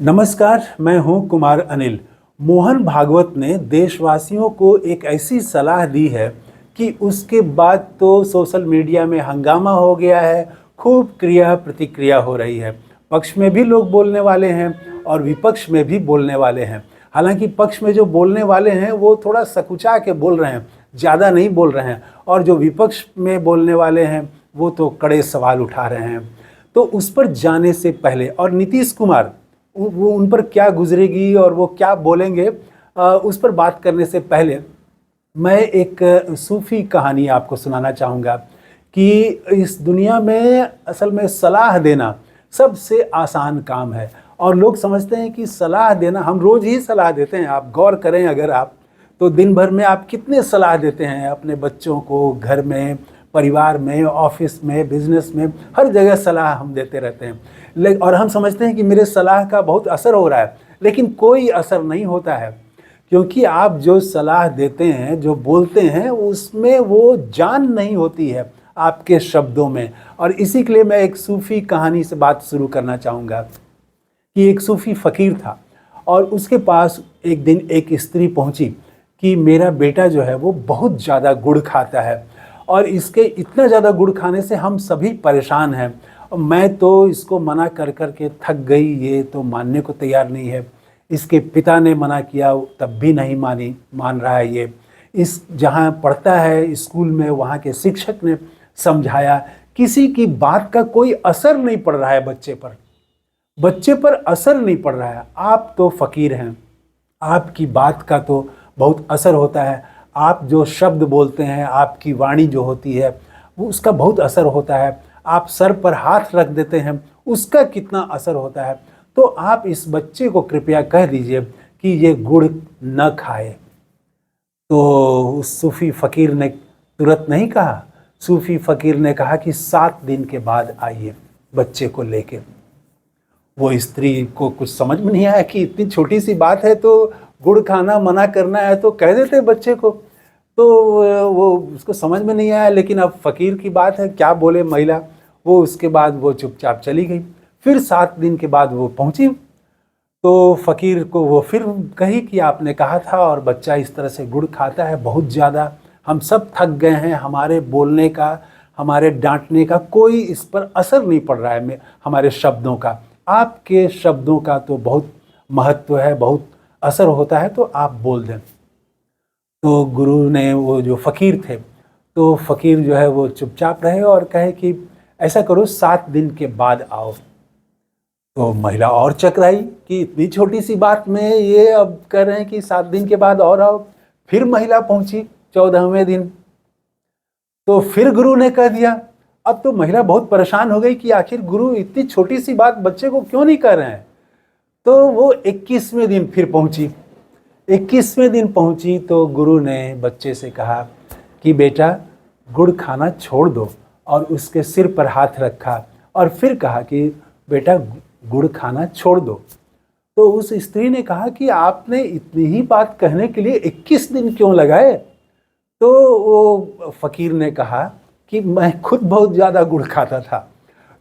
नमस्कार, मैं हूं कुमार अनिल। मोहन भागवत ने देशवासियों को एक ऐसी सलाह दी है कि उसके बाद तो सोशल मीडिया में हंगामा हो गया है, खूब क्रिया प्रतिक्रिया हो रही है। पक्ष में भी लोग बोलने वाले हैं और विपक्ष में भी बोलने वाले हैं। हालांकि पक्ष में जो बोलने वाले हैं वो थोड़ा सकुचा के बोल रहे हैं, ज़्यादा नहीं बोल रहे हैं, और जो विपक्ष में बोलने वाले हैं वो तो कड़े सवाल उठा रहे हैं। तो उस पर जाने से पहले, और नीतीश कुमार वो उन पर क्या गुजरेगी और वो क्या बोलेंगे, उस पर बात करने से पहले मैं एक सूफ़ी कहानी आपको सुनाना चाहूँगा कि इस दुनिया में असल में सलाह देना सबसे आसान काम है। और लोग समझते हैं कि सलाह देना, हम रोज़ ही सलाह देते हैं। आप गौर करें, अगर आप तो दिन भर में आप कितने सलाह देते हैं अपने बच्चों को, घर में, परिवार में, ऑफिस में, बिजनेस में, हर जगह सलाह हम देते रहते हैं। और हम समझते हैं कि मेरे सलाह का बहुत असर हो रहा है, लेकिन कोई असर नहीं होता है, क्योंकि आप जो सलाह देते हैं, जो बोलते हैं, उसमें वो जान नहीं होती है आपके शब्दों में। और इसी के लिए मैं एक सूफ़ी कहानी से बात शुरू करना चाहूँगा कि एक सूफ़ी फ़कीर था और उसके पास एक दिन एक स्त्री पहुँची कि मेरा बेटा जो है वो बहुत ज़्यादा गुड़ खाता है और इसके इतना ज़्यादा गुड़ खाने से हम सभी परेशान हैं। मैं तो इसको मना कर कर के थक गई, ये तो मानने को तैयार नहीं है। इसके पिता ने मना किया तब भी नहीं मान रहा है ये। इस जहाँ पढ़ता है स्कूल में, वहाँ के शिक्षक ने समझाया, किसी की बात का कोई असर नहीं पड़ रहा है बच्चे पर असर नहीं पड़ रहा है। आप तो फ़कीर हैं, आपकी बात का तो बहुत असर होता है। आप जो शब्द बोलते हैं, आपकी वाणी जो होती है, वो उसका बहुत असर होता है। आप सर पर हाथ रख देते हैं, उसका कितना असर होता है। तो आप इस बच्चे को कृपया कह दीजिए कि ये गुड़ न खाए। तो उस सूफ़ी फ़कीर ने तुरंत नहीं कहा। सूफ़ी फ़कीर ने कहा कि 7 दिन के बाद आइए बच्चे को लेके। वो स्त्री को कुछ समझ में नहीं आया कि इतनी छोटी सी बात है, तो गुड़ खाना मना करना है तो कह देते बच्चे को। तो वो उसको समझ में नहीं आया, लेकिन अब फ़कीर की बात है, क्या बोले महिला। वो उसके बाद वो चुपचाप चली गई। फिर 7 दिन के बाद वो पहुंची तो फ़कीर को वो फिर कही कि आपने कहा था और बच्चा इस तरह से गुड़ खाता है बहुत ज़्यादा, हम सब थक गए हैं, हमारे बोलने का, हमारे डांटने का कोई इस पर असर नहीं पड़ रहा है, हमारे शब्दों का। आपके शब्दों का तो बहुत महत्व है, बहुत असर होता है, तो आप बोल दें। तो गुरु ने, वो जो फ़कीर थे, तो फ़कीर जो है वो चुपचाप रहे और कहे कि ऐसा करो 7 दिन के बाद आओ। तो महिला और चकराई कि इतनी छोटी सी बात में ये अब कह रहे हैं कि 7 दिन के बाद और आओ। फिर महिला पहुंची 14वें दिन, तो फिर गुरु ने कह दिया। अब तो महिला बहुत परेशान हो गई कि आखिर गुरु इतनी छोटी सी बात बच्चे को क्यों नहीं कह रहे हैं। तो वो 21वें दिन फिर पहुंची। 21वें दिन पहुंची तो गुरु ने बच्चे से कहा कि बेटा गुड़ खाना छोड़ दो, और उसके सिर पर हाथ रखा और फिर कहा कि बेटा गुड़ खाना छोड़ दो। तो उस स्त्री ने कहा कि आपने इतनी ही बात कहने के लिए 21 दिन क्यों लगाए। तो वो फ़कीर ने कहा कि मैं खुद बहुत ज़्यादा गुड़ खाता था,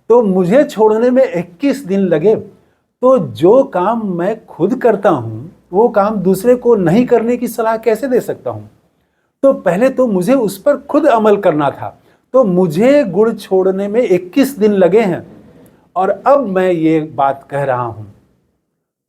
तो मुझे छोड़ने में 21 दिन लगे। तो जो काम मैं खुद करता हूँ वो काम दूसरे को नहीं करने की सलाह कैसे दे सकता हूँ। तो पहले तो मुझे उस पर खुद अमल करना था, तो मुझे गुड़ छोड़ने में 21 दिन लगे हैं, और अब मैं ये बात कह रहा हूँ।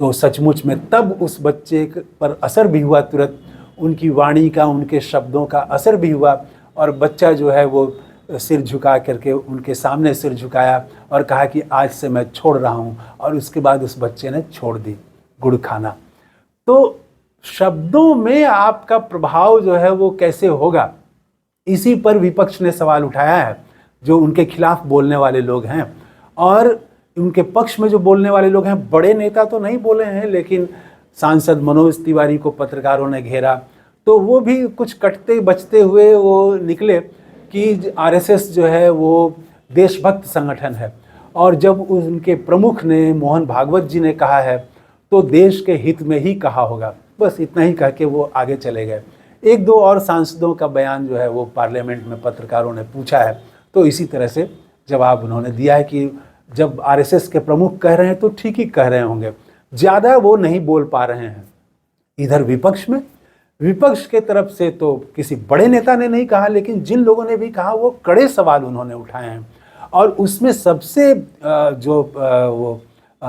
तो सचमुच में तब उस बच्चे पर असर भी हुआ, तुरंत उनकी वाणी का, उनके शब्दों का असर भी हुआ, और बच्चा जो है वो सिर झुका करके उनके सामने सिर झुकाया और कहा कि आज से मैं छोड़ रहा हूँ। और उसके बाद उस बच्चे ने छोड़ दी गुड़ खाना। तो शब्दों में आपका प्रभाव जो है वो कैसे होगा, इसी पर विपक्ष ने सवाल उठाया है, जो उनके खिलाफ बोलने वाले लोग हैं। और उनके पक्ष में जो बोलने वाले लोग हैं, बड़े नेता तो नहीं बोले हैं, लेकिन सांसद मनोज तिवारी को पत्रकारों ने घेरा, तो वो भी कुछ कटते बचते हुए वो निकले कि आरएसएस जो है वो देशभक्त संगठन है, और जब उनके प्रमुख ने, मोहन भागवत जी ने कहा है, तो देश के हित में ही कहा होगा। बस इतना ही कह के वो आगे चले गए। एक दो और सांसदों का बयान जो है वो पार्लियामेंट में पत्रकारों ने पूछा है, तो इसी तरह से जवाब उन्होंने दिया है कि जब आरएसएस के प्रमुख कह रहे हैं तो ठीक ही कह रहे होंगे। ज़्यादा वो नहीं बोल पा रहे हैं। इधर विपक्ष के तरफ से तो किसी बड़े नेता ने नहीं कहा, लेकिन जिन लोगों ने भी कहा वो कड़े सवाल उन्होंने उठाए हैं। और उसमें सबसे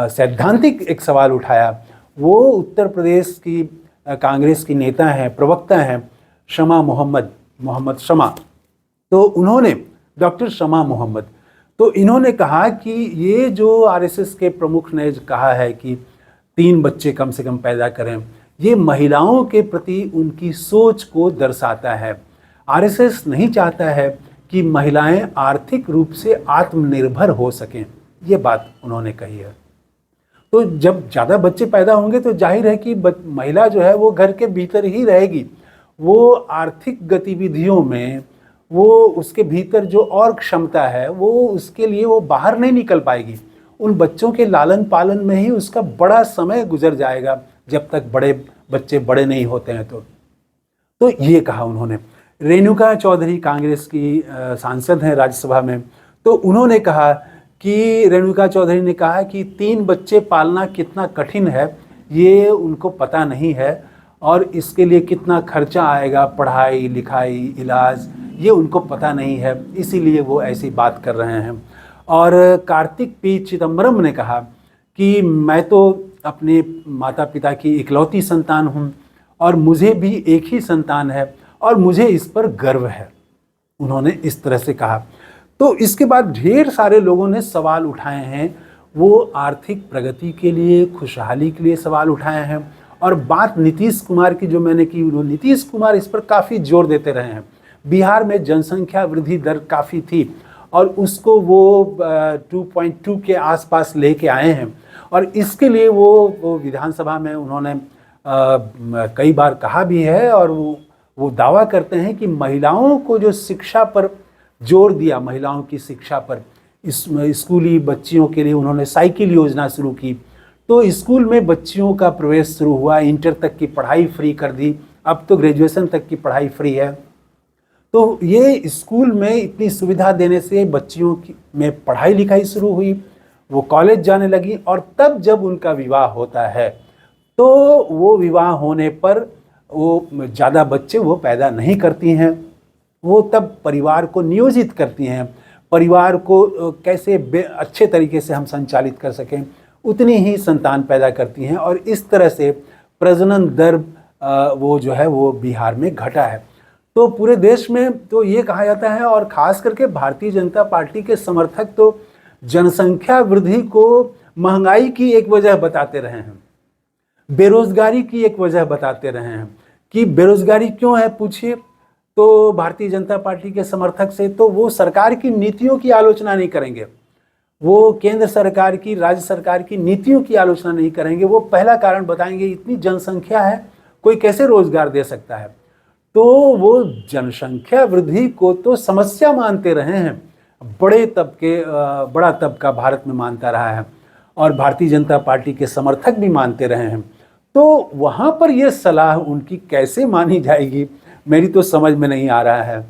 सैद्धांतिक एक सवाल उठाया, वो उत्तर प्रदेश की कांग्रेस की नेता हैं, प्रवक्ता हैं, मोहम्मद शमा। तो उन्होंने, डॉक्टर शमा मोहम्मद, तो इन्होंने कहा कि ये जो आरएसएस के प्रमुख ने कहा है कि 3 बच्चे कम से कम पैदा करें, ये महिलाओं के प्रति उनकी सोच को दर्शाता है। आरएसएस नहीं चाहता है कि महिलाएं आर्थिक रूप से आत्मनिर्भर हो सकें, ये बात उन्होंने कही है। तो जब ज़्यादा बच्चे पैदा होंगे तो जाहिर है कि महिला जो है वो घर के भीतर ही रहेगी, वो आर्थिक गतिविधियों में, वो उसके भीतर जो और क्षमता है वो उसके लिए वो बाहर नहीं निकल पाएगी। उन बच्चों के लालन पालन में ही उसका बड़ा समय गुजर जाएगा, जब तक बच्चे बड़े नहीं होते हैं। तो ये कहा उन्होंने। रेणुका चौधरी कांग्रेस की सांसद हैं राज्यसभा में, तो उन्होंने कहा कि रेणुका चौधरी ने कहा कि 3 बच्चे पालना कितना कठिन है ये उनको पता नहीं है, और इसके लिए कितना खर्चा आएगा, पढ़ाई लिखाई इलाज, ये उनको पता नहीं है, इसीलिए वो ऐसी बात कर रहे हैं। और कार्तिक पी चिदम्बरम ने कहा कि मैं तो अपने माता पिता की इकलौती संतान हूँ और मुझे भी एक ही संतान है और मुझे इस पर गर्व है, उन्होंने इस तरह से कहा। तो इसके बाद ढेर सारे लोगों ने सवाल उठाए हैं, वो आर्थिक प्रगति के लिए, खुशहाली के लिए सवाल उठाए हैं। और बात नीतीश कुमार की जो मैंने की, नीतीश कुमार इस पर काफ़ी जोर देते रहे हैं। बिहार में जनसंख्या वृद्धि दर काफ़ी थी और उसको वो 2.2 के आसपास लेके आए हैं, और इसके लिए वो विधानसभा में उन्होंने कई बार कहा भी है, और वो दावा करते हैं कि महिलाओं को जो शिक्षा पर जोर दिया, महिलाओं की शिक्षा पर, स्कूली बच्चियों के लिए उन्होंने साइकिल योजना शुरू की, तो स्कूल में बच्चियों का प्रवेश शुरू हुआ, इंटर तक की पढ़ाई फ्री कर दी, अब तो ग्रेजुएशन तक की पढ़ाई फ्री है। तो ये स्कूल में इतनी सुविधा देने से बच्चियों में पढ़ाई लिखाई शुरू हुई, वो कॉलेज जाने लगी, और तब जब उनका विवाह होता है तो वो विवाह होने पर वो ज़्यादा बच्चे वो पैदा नहीं करती हैं, वो तब परिवार को नियोजित करती हैं, परिवार को कैसे अच्छे तरीके से हम संचालित कर सकें, उतनी ही संतान पैदा करती हैं, और इस तरह से प्रजनन दर वो जो है वो बिहार में घटा है। तो पूरे देश में तो ये कहा जाता है, और ख़ास करके भारतीय जनता पार्टी के समर्थक तो जनसंख्या वृद्धि को महंगाई की एक वजह बताते रहे हैं, बेरोजगारी की एक वजह बताते रहे हैं। कि बेरोजगारी क्यों है पूछिए तो भारतीय जनता पार्टी के समर्थक से, तो वो सरकार की नीतियों की आलोचना नहीं करेंगे, वो केंद्र सरकार की, राज्य सरकार की नीतियों की आलोचना नहीं करेंगे। वो पहला कारण बताएंगे, इतनी जनसंख्या है, कोई कैसे रोजगार दे सकता है। तो वो जनसंख्या वृद्धि को तो समस्या मानते रहे हैं, बड़ा तबका भारत में मानता रहा है, और भारतीय जनता पार्टी के समर्थक भी मानते रहे हैं। तो वहाँ पर ये सलाह उनकी कैसे मानी जाएगी, मेरी तो समझ में नहीं आ रहा है।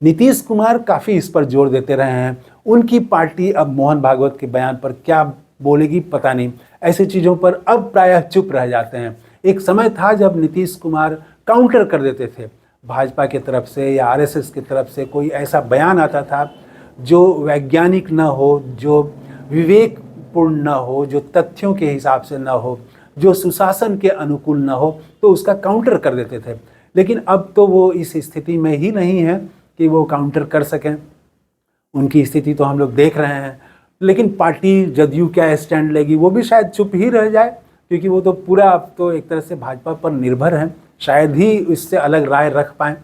नीतीश कुमार काफ़ी इस पर जोर देते रहे हैं, उनकी पार्टी अब मोहन भागवत के बयान पर क्या बोलेगी पता नहीं, ऐसी चीज़ों पर अब प्रायः चुप रह जाते हैं। एक समय था जब नीतीश कुमार काउंटर कर देते थे, भाजपा की तरफ से या आरएसएस की तरफ से कोई ऐसा बयान आता था जो वैज्ञानिक न हो, जो विवेकपूर्ण न हो, जो तथ्यों के हिसाब से न हो, जो सुशासन के अनुकूल न हो, तो उसका काउंटर कर देते थे। लेकिन अब तो वो इस स्थिति में ही नहीं है कि वो काउंटर कर सकें, उनकी स्थिति तो हम लोग देख रहे हैं। लेकिन पार्टी जदयू क्या स्टैंड लेगी वो भी शायद चुप ही रह जाए, क्योंकि वो तो पूरा अब तो एक तरह से भाजपा पर निर्भर हैं, शायद ही इससे अलग राय रख पाएँ।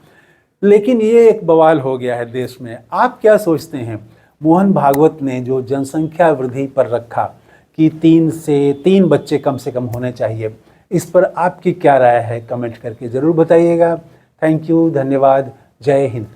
लेकिन ये एक बवाल हो गया है देश में। आप क्या सोचते हैं, मोहन भागवत ने जो जनसंख्या वृद्धि पर रखा कि 3 बच्चे कम से कम होने चाहिए, इस पर आपकी क्या राय है, कमेंट करके ज़रूर बताइएगा। थैंक यू, धन्यवाद, जय हिंद।